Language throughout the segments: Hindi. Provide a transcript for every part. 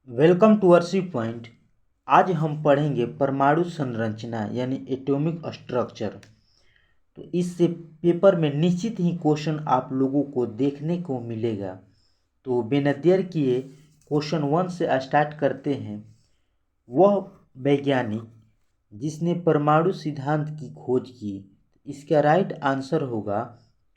Welcome to Arsi point. आज हम पढ़ेंगे परमाणु संरचना यानी एटॉमिक स्ट्रक्चर। तो इससे पेपर में निश्चित ही क्वेश्चन आप लोगों को देखने को मिलेगा। तो बिना देर किए क्वेश्चन 1 से स्टार्ट करते हैं। वह वैज्ञानिक जिसने परमाणु सिद्धांत की खोज की, इसका राइट आंसर होगा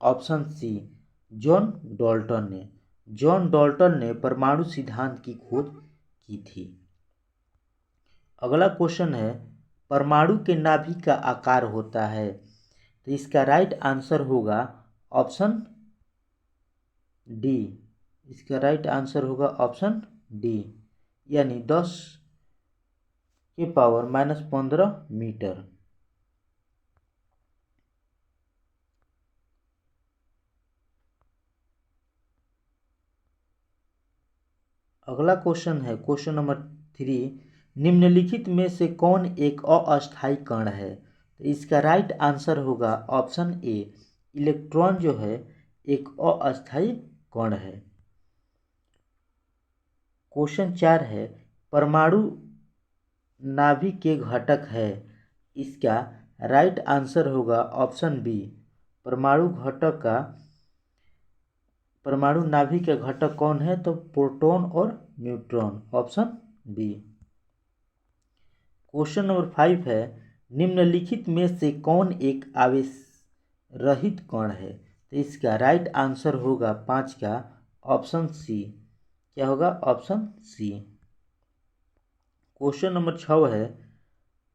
ऑप्शन सी, जॉन डाल्टन ने। जॉन डाल्टन ने परमाणु सिद्धांत की खोज की थी। अगला क्वेश्चन है, परमाणु के नाभिक का आकार होता है, तो इसका राइट आंसर होगा ऑप्शन डी। इसका राइट आंसर होगा ऑप्शन डी, यानी 10 के पावर -15 मीटर। अगला क्वेश्चन है क्वेश्चन नंबर 3, निम्नलिखित में से कौन एक अस्थायी कण है? तो इसका राइट आंसर होगा ऑप्शन ए, इलेक्ट्रॉन जो है एक अस्थायी कण है। क्वेश्चन 4 है, परमाणु नाभिक के घटक है, इसका राइट आंसर होगा ऑप्शन बी, परमाणु नाभिक के घटक कौन है? तो प्रोटॉन और neutron, option B. Question number 5 है, निम्नलिखित में से कौन एक आवेश रहित कण है? तो इसका राइट आंसर होगा 5 का ऑप्शन सी। क्या होगा? Option C. क्वेश्चन नंबर 6 है,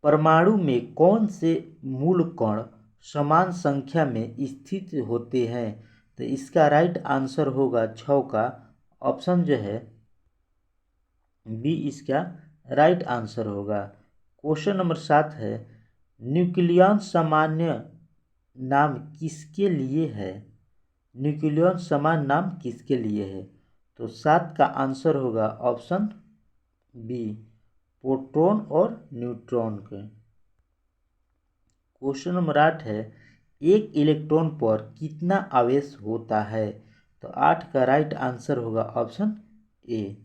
परमाणु में कौन से मूल कण समान संख्या में स्थित होते हैं? तो इसका राइट आंसर होगा 6 का ऑप्शन जो है बी, इसका राइट आंसर होगा। क्वेश्चन नंबर 7 है, न्यूक्लियन सामान्य नाम किसके लिए है? न्यूक्लियन समान नाम किसके लिए है? तो 7 का आंसर होगा ऑप्शन बी, प्रोटॉन और न्यूट्रॉन के। क्वेश्चन नंबर 8 है, एक इलेक्ट्रॉन पर कितना आवेश होता है? तो 8 का राइट आंसर होगा ऑप्शन ए,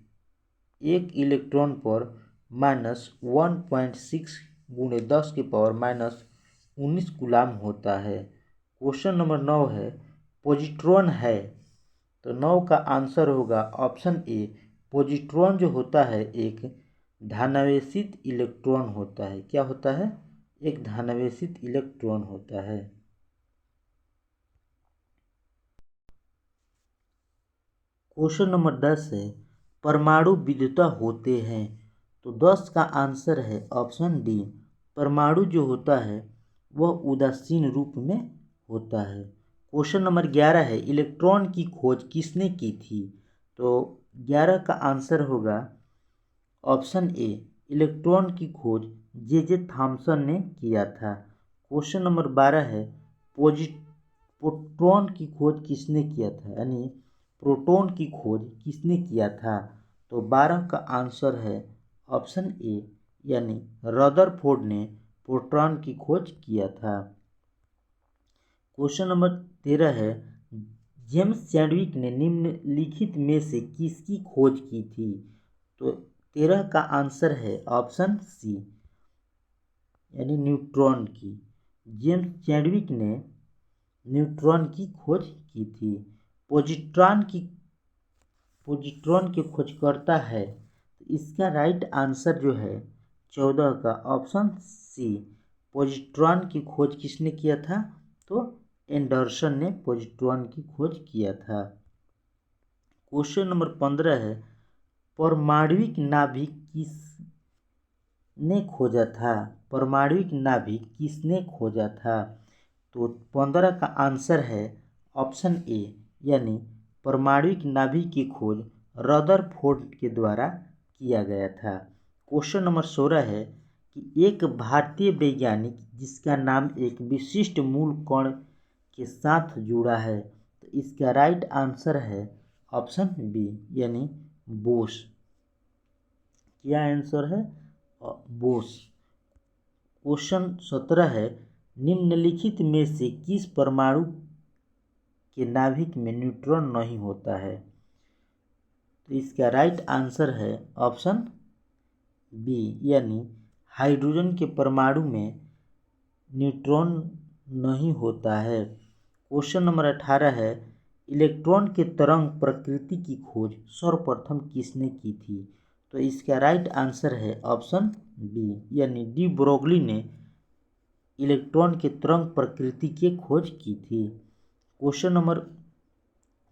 एक इलेक्ट्रॉन पर -1.6 गुणे 10 की पावर -19 कूलाम होता है। क्वेश्चन नंबर 9 है, पॉजिट्रॉन है, तो 9 का आंसर होगा ऑप्शन ए, पॉजिट्रॉन जो होता है एक धनावेशित इलेक्ट्रॉन होता है। क्या होता है? एक धनावेशित इलेक्ट्रॉन होता है। क्वेश्चन नंबर 10 है, परमाणु विद्युत होते हैं, तो 10 का आंसर है ऑप्शन डी, परमाणु जो होता है वह उदासीन रूप में होता है। क्वेश्चन नंबर 11 है, इलेक्ट्रॉन की खोज किसने की थी? तो 11 का आंसर होगा ऑप्शन ए, इलेक्ट्रॉन की खोज जे थॉमसन ने किया था। क्वेश्चन नंबर 12 है, प्रोटॉन की खोज किसने किया था, यानी प्रोटॉन की खोज किसने किया था? तो 12 का आंसर है ऑप्शन ए, यानी रदरफोर्ड ने प्रोटॉन की खोज किया था। क्वेश्चन नंबर 13 है, जेम्स चैडविक ने निम्नलिखित में से किसकी खोज की थी? तो 13 का आंसर है ऑप्शन सी, यानी न्यूट्रॉन की। जेम्स चैडविक ने न्यूट्रॉन की खोज की थी। पॉजिट्रॉन के खोजकर्ता है, तो इसका राइट आंसर जो है 14 का ऑप्शन सी, पॉजिट्रॉन की खोज किसने किया था? तो एंडरसन ने पॉजिट्रॉन की खोज किया था। क्वेश्चन नंबर 15 है, परमाणविक नाभिक किसने खोजा था? परमाणविक नाभिक किसने खोजा था? तो 15 का आंसर है ऑप्शन ए, यानी परमाणविक नाभिक की खोज रदरफोर्ड के द्वारा किया गया था। क्वेश्चन नंबर 16 है कि एक भारतीय वैज्ञानिक जिसका नाम एक विशिष्ट मूल कण के साथ जुड़ा है, तो इसका राइट आंसर है ऑप्शन बी, यानी बोस। क्या आंसर है? बोस। क्वेश्चन 17 है, निम्नलिखित में से किस परमाणु के नाभिक में न्यूट्रॉन नहीं होता है? तो इसका राइट आंसर है ऑप्शन बी, यानी हाइड्रोजन के परमाणु में न्यूट्रॉन नहीं होता है। क्वेश्चन नंबर 18 है, इलेक्ट्रॉन के तरंग प्रकृति की खोज सर्वप्रथम किसने की थी? तो इसका राइट आंसर है ऑप्शन बी, यानी डी ब्रोगली ने इलेक्ट्रॉन के तरंग प्रकृति की खोज की थी। क्वेश्चन नंबर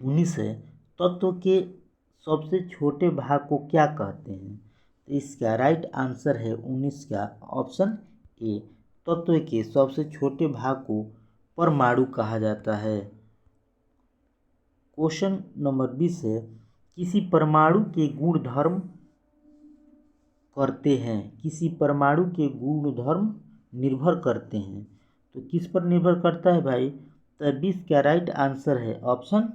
19 है, तत्व के सबसे छोटे भाग को क्या कहते हैं? तो इसका राइट आंसर है 19 का ऑप्शन ए, तत्व के सबसे छोटे भाग को परमाणु कहा जाता है। क्वेश्चन नंबर 20 है, किसी परमाणु के गुणधर्म करते हैं, किसी परमाणु के गुणधर्म निर्भर करते हैं, तो किस पर निर्भर करता है भाई? तो 20 का राइट आंसर है ऑप्शन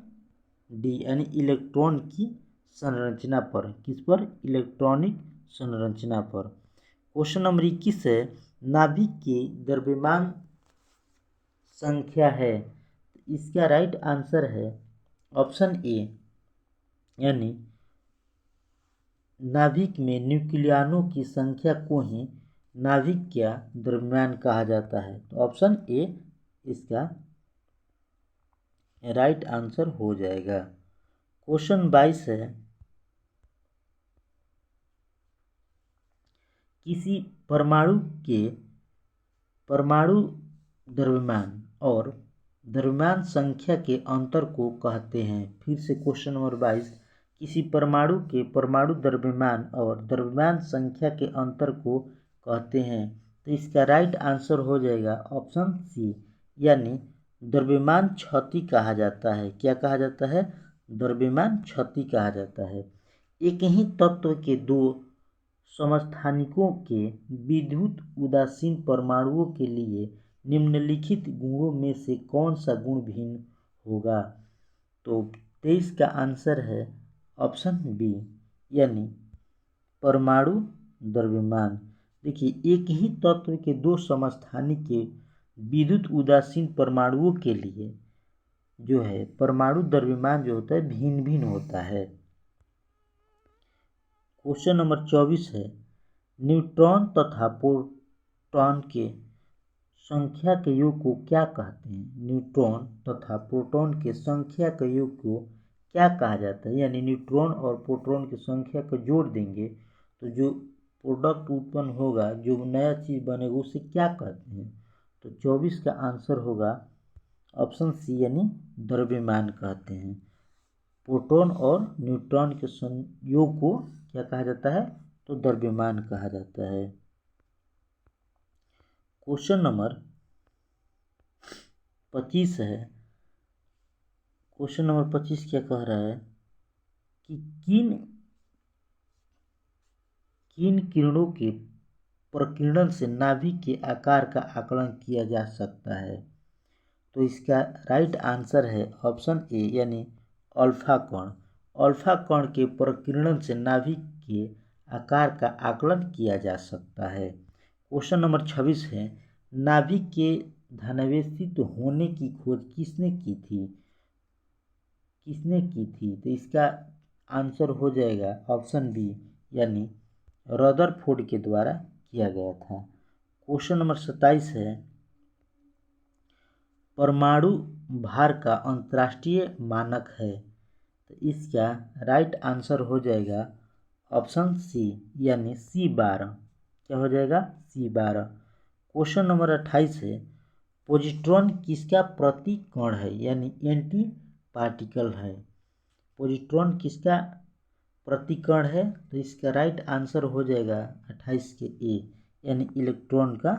डी, यानी इलेक्ट्रॉन की संरचना पर। किस पर? इलेक्ट्रॉनिक संरचना पर। क्वेश्चन नंबर 21 है, नाभिक के द्रव्यमान संख्या है, इसका राइट आंसर है ऑप्शन ए, यानी नाभिक में न्यूक्लियनों की संख्या को ही नाभिक का द्रव्यमान कहा जाता है। तो ऑप्शन ए इसका राइट आंसर हो जाएगा। क्वेश्चन 22 है, किसी परमाणु के परमाणु द्रव्यमान और द्रव्यमान संख्या के अंतर को कहते हैं। फिर से क्वेश्चन नंबर 22, किसी परमाणु के परमाणु द्रव्यमान और द्रव्यमान संख्या के अंतर को कहते हैं। तो इसका राइट आंसर हो जाएगा ऑप्शन सी, यानी द्रव्यमान क्षति कहा जाता है। क्या कहा जाता है? द्रव्यमान क्षति कहा जाता है। एक ही तत्व के दो समस्थानिकों के विद्युत उदासीन परमाणुओं के लिए निम्नलिखित गुणों में से कौन सा गुण भिन्न होगा? तो 23 का आंसर है ऑप्शन बी, यानी परमाणु द्रव्यमान। देखिए, एक ही तत्व के दो समस्थानिक के विद्युत उदासीन परमाणुओं के लिए जो है परमाणु द्रव्यमान जो होता है भिन्न भिन्न होता है। क्वेश्चन नंबर 24 है, न्यूट्रॉन तथा प्रोटॉन के संख्या के योग को क्या कहते हैं? न्यूट्रॉन तथा प्रोटॉन के संख्या के योग को क्या कहा जाता है? यानी न्यूट्रॉन और प्रोटॉन की संख्या को जोड़ देंगे तो जो प्रोडक्ट उत्पन्न होगा, जो नया चीज़ बनेगा, उसे क्या कहते हैं? तो 24 का आंसर होगा ऑप्शन सी, यानी द्रव्यमान कहते हैं। प्रोटॉन और न्यूट्रॉन के संयोग को क्या कहा जाता है? तो द्रव्यमान कहा जाता है। क्वेश्चन नंबर 25 है। क्वेश्चन नंबर 25 क्या कह रहा है कि किन किरणों के प्रकीर्णन से नाभिक के आकार का आकलन किया जा सकता है? तो इसका राइट आंसर है ऑप्शन ए, यानी अल्फा कण। अल्फा कण के प्रकीर्णन से नाभिक के आकार का आकलन किया जा सकता है। क्वेश्चन नंबर 26 है, नाभिक के धनावेशित होने की खोज किसने की थी? तो इसका आंसर हो जाएगा ऑप्शन बी, यानी रदरफोर्ड के द्वारा किया गया था। क्वेश्चन नंबर 27 है, परमाणु भार का अंतर्राष्ट्रीय मानक है। तो इसका राइट आंसर हो जाएगा ऑप्शन सी, यानी C12। क्या हो जाएगा? C12। क्वेश्चन नंबर 28 है, पॉजिट्रॉन किसका प्रतिकण है? यानी एंटी पार्टिकल है। पॉजिट्रॉन किसका प्रतिकण है? तो इसका राइट आंसर हो जाएगा 28 के ए, यानी इलेक्ट्रॉन का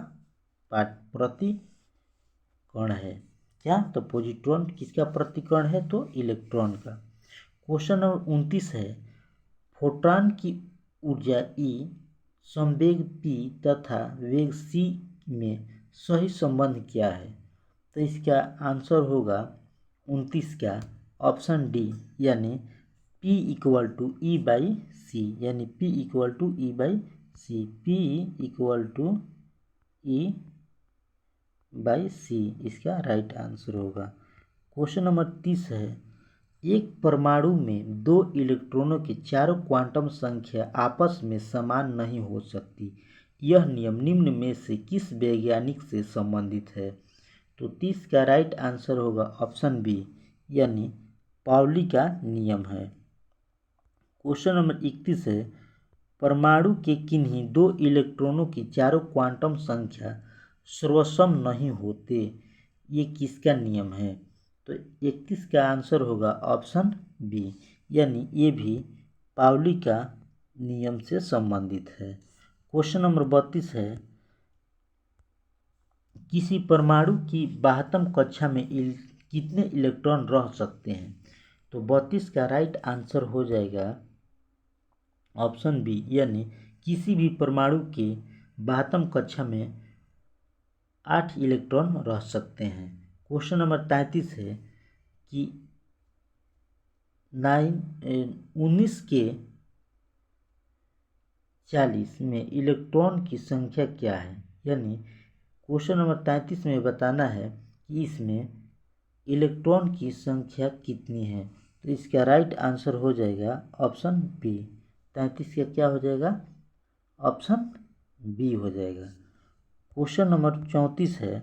प्रतिकण है। क्या? तो पॉजिट्रॉन किसका प्रतिकण है? तो इलेक्ट्रॉन का। क्वेश्चन नंबर 29 है, फोटॉन की ऊर्जा E, संवेग P तथा वेग c में सही संबंध क्या है? तो इसका आंसर होगा 29 का ऑप्शन डी, यानी P = E/c, यानी P = E/c, P = E/c इसका राइट आंसर होगा। क्वेश्चन नंबर 30 है, एक परमाणु में दो इलेक्ट्रॉनों की चारों क्वांटम संख्या आपस में समान नहीं हो सकती। यह नियम निम्न में से किस वैज्ञानिक से संबंधित है? तो 30 का राइट आंसर होगा ऑप्शन बी, यानी पाउली का नियम है। क्वेश्चन नंबर 31 है, परमाणु के किन्हीं दो इलेक्ट्रॉनों की चारों क्वांटम संख्या सर्वसम नहीं होते, ये किसका नियम है? तो 31 का आंसर होगा ऑप्शन बी, यानी ये भी पाउली का नियम से संबंधित है। क्वेश्चन नंबर 32 है, किसी परमाणु की बाह्यतम कक्षा में कितने इलेक्ट्रॉन रह सकते हैं? तो 32 का राइट आंसर हो जाएगा ऑप्शन बी, यानी किसी भी परमाणु के बाह्यतम कक्षा में 8 इलेक्ट्रॉन रह सकते हैं। क्वेश्चन नंबर 33 है कि 19 के 40 में इलेक्ट्रॉन की संख्या क्या है? यानी क्वेश्चन नंबर 33 में बताना है कि इसमें इलेक्ट्रॉन की संख्या कितनी है। तो इसका राइट आंसर हो जाएगा ऑप्शन बी। 33 का क्या हो जाएगा? ऑप्शन बी हो जाएगा। क्वेश्चन नंबर 34 है,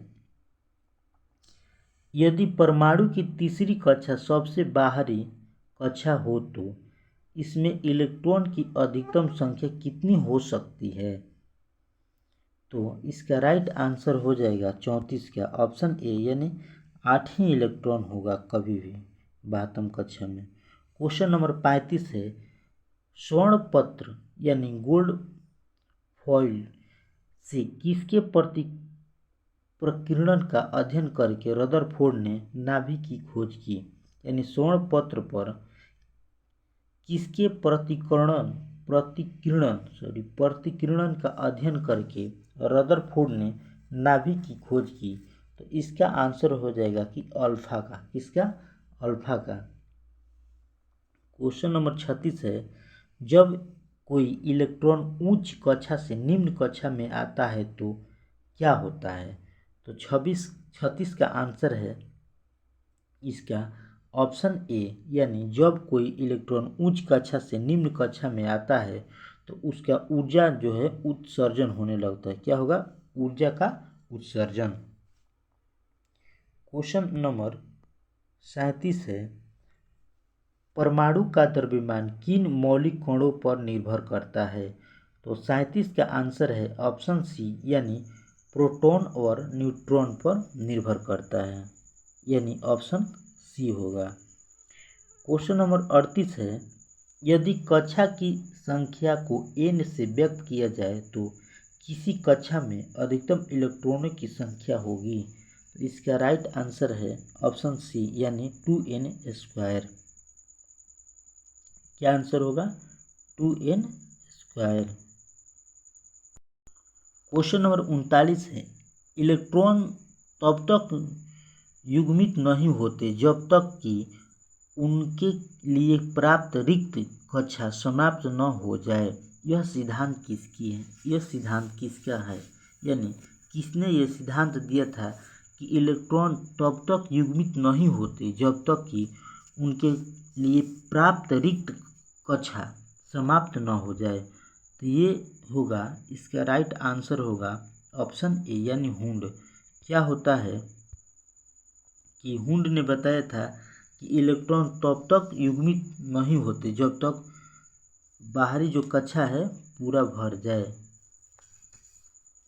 यदि परमाणु की तीसरी कक्षा सबसे बाहरी कक्षा हो तो इसमें इलेक्ट्रॉन की अधिकतम संख्या कितनी हो सकती है? तो इसका राइट आंसर हो जाएगा 34 का ऑप्शन ए, यानी 8 ही इलेक्ट्रॉन होगा कभी भी बाह्यतम कक्षा में। क्वेश्चन नंबर 35 है, स्वर्ण पत्र यानी गोल्ड फॉइल से किसके प्रकीर्णन का अध्ययन करके रदरफोर्ड ने नाभिक की खोज की? यानी स्वर्ण पत्र पर किसके प्रतिकीर्णन का अध्ययन करके रदरफोर्ड ने नाभिक की खोज की? तो इसका आंसर हो जाएगा कि अल्फा का। किसका? अल्फा का। क्वेश्चन नंबर 36 है, जब कोई इलेक्ट्रॉन उच्च कक्षा से निम्न कक्षा में आता है तो क्या होता है? तो 36 का आंसर है इसका ऑप्शन ए, यानी जब कोई इलेक्ट्रॉन उच्च कक्षा से निम्न कक्षा में आता है तो उसका ऊर्जा जो है उत्सर्जन होने लगता है। क्या होगा? ऊर्जा का उत्सर्जन। क्वेश्चन नंबर 37 है, परमाणु का द्रव्यमान किन मौलिक कणों पर निर्भर करता है? तो 37 का आंसर है ऑप्शन सी, यानी प्रोटॉन और न्यूट्रॉन पर निर्भर करता है, यानी ऑप्शन सी होगा। क्वेश्चन नंबर 38 है, यदि कक्षा की संख्या को n से व्यक्त किया जाए तो किसी कक्षा में अधिकतम इलेक्ट्रॉनों की संख्या होगी? तो इसका राइट आंसर है ऑप्शन सी, यानी 2n²। क्या आंसर होगा? 2n²। क्वेश्चन नंबर 39 है, इलेक्ट्रॉन तब तक युग्मित नहीं होते जब तक कि उनके लिए प्राप्त रिक्त कक्षा समाप्त न हो जाए। यह सिद्धांत किसकी है? यह सिद्धांत किसका है? यानी किसने यह सिद्धांत दिया था कि इलेक्ट्रॉन तब तक युग्मित नहीं होते जब तक कि उनके लिए प्राप्त रिक्त कक्षा समाप्त न हो जाए? तो ये होगा, इसका राइट आंसर होगा ऑप्शन ए, यानी हुंड। क्या होता है कि हुंड ने बताया था कि इलेक्ट्रॉन तब तक युग्मित नहीं होते जब तक बाहरी जो कक्षा है पूरा भर जाए,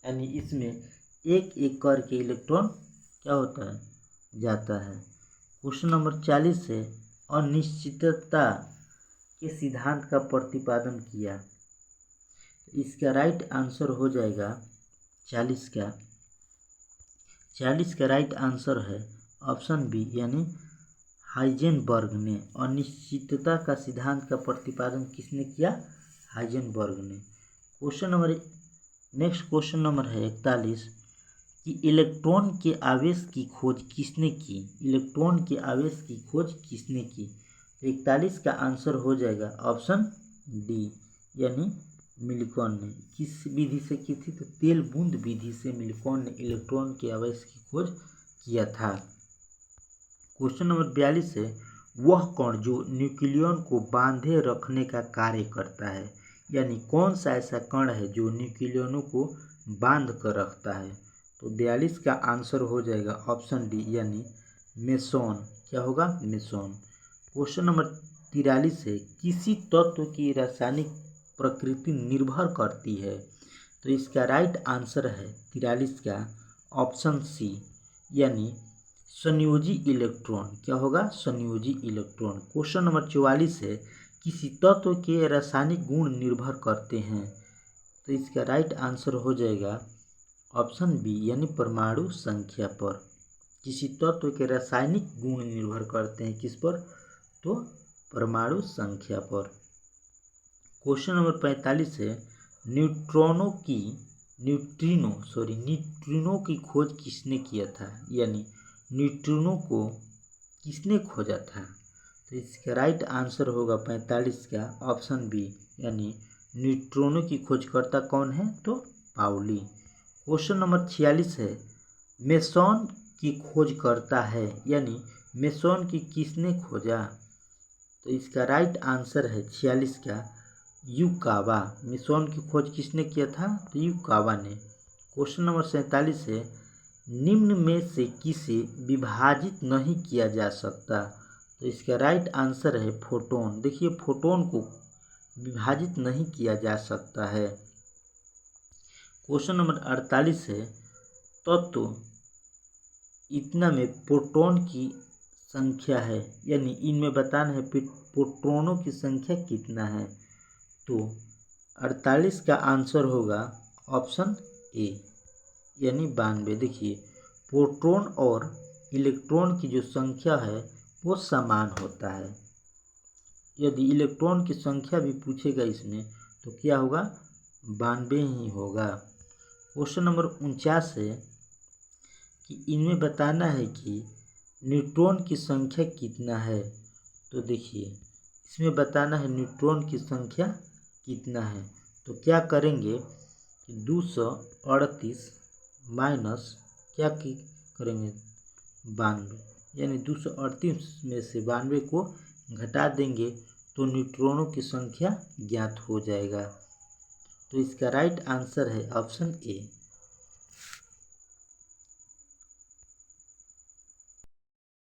यानी इसमें एक एक करके इलेक्ट्रॉन क्या होता है? जाता है। क्वेश्चन नंबर 40 है, अनिश्चितता के सिद्धांत का प्रतिपादन किया। इसका राइट आंसर हो जाएगा 40 का राइट आंसर है ऑप्शन बी, यानी हाइजेनबर्ग ने। अनिश्चितता का सिद्धांत का प्रतिपादन किसने किया? हाइजेनबर्ग ने। नेक्स्ट क्वेश्चन नंबर है 41 कि इलेक्ट्रॉन के आवेश की खोज किसने की? इलेक्ट्रॉन के आवेश की खोज किसने की? तो 41 का आंसर हो जाएगा ऑप्शन डी, यानी मिल्कॉन ने। किस विधि से की थी? तो तेल बूंद विधि से मिल्कॉन ने इलेक्ट्रॉन के आवेश की खोज किया था। क्वेश्चन नंबर 42 है, वह कण जो न्यूक्लियन को बांधे रखने का कार्य करता है। यानी कौन सा ऐसा कण है जो न्यूक्लियनों को बांध कर रखता है। तो 42 का आंसर हो जाएगा ऑप्शन डी यानी मेसोन। क्या होगा? मेसोन। क्वेश्चन नंबर 43 है, किसी तत्व की रासायनिक प्रकृति निर्भर करती है। तो इसका राइट आंसर है 43 का ऑप्शन सी यानी संयोजी इलेक्ट्रॉन। क्या होगा? संयोजी इलेक्ट्रॉन। क्वेश्चन नंबर 44 है, किसी तत्व के रासायनिक गुण निर्भर करते हैं। तो इसका राइट आंसर हो जाएगा ऑप्शन बी यानी परमाणु संख्या पर। किसी तत्व के रासायनिक गुण निर्भर करते हैं किस पर? तो परमाणु संख्या पर। क्वेश्चन नंबर 45 है, न्यूट्रिनो की खोज किसने किया था। यानी न्यूट्रिनो को किसने खोजा था। तो इसका राइट आंसर होगा 45 का ऑप्शन बी यानी न्यूट्रिनो की खोजकर्ता कौन है? तो पाउली। क्वेश्चन नंबर 46 है, मेसोन की खोज करता है। यानी मेसोन की किसने खोजा। तो इसका राइट आंसर है 46 का युकावा। मेसोन की खोज किसने किया था? तो युकावा ने। क्वेश्चन नंबर 47 है, निम्न में से किसे विभाजित नहीं किया जा सकता। तो इसका राइट आंसर है फोटोन। देखिए फोटोन को विभाजित नहीं किया जा सकता है। क्वेश्चन नंबर 48 है, तत्व इतना में प्रोटॉन की संख्या है। यानी इनमें बताना है प्रोटॉनों की संख्या कितना है। तो 48 का आंसर होगा ऑप्शन ए यानी 92। देखिए प्रोटॉन और इलेक्ट्रॉन की जो संख्या है वो समान होता है। यदि इलेक्ट्रॉन की संख्या भी पूछेगा इसमें तो क्या होगा? 92 ही होगा। क्वेश्चन नंबर 49 है कि इनमें बताना है कि न्यूट्रॉन की संख्या कितना है। तो देखिए इसमें बताना है न्यूट्रॉन की संख्या कितना है। तो क्या करेंगे कि 238 माइनस क्या करेंगे 92 यानी 238 में से 92 को घटा देंगे तो न्यूट्रॉनों की संख्या ज्ञात हो जाएगा। तो इसका राइट आंसर है ऑप्शन ए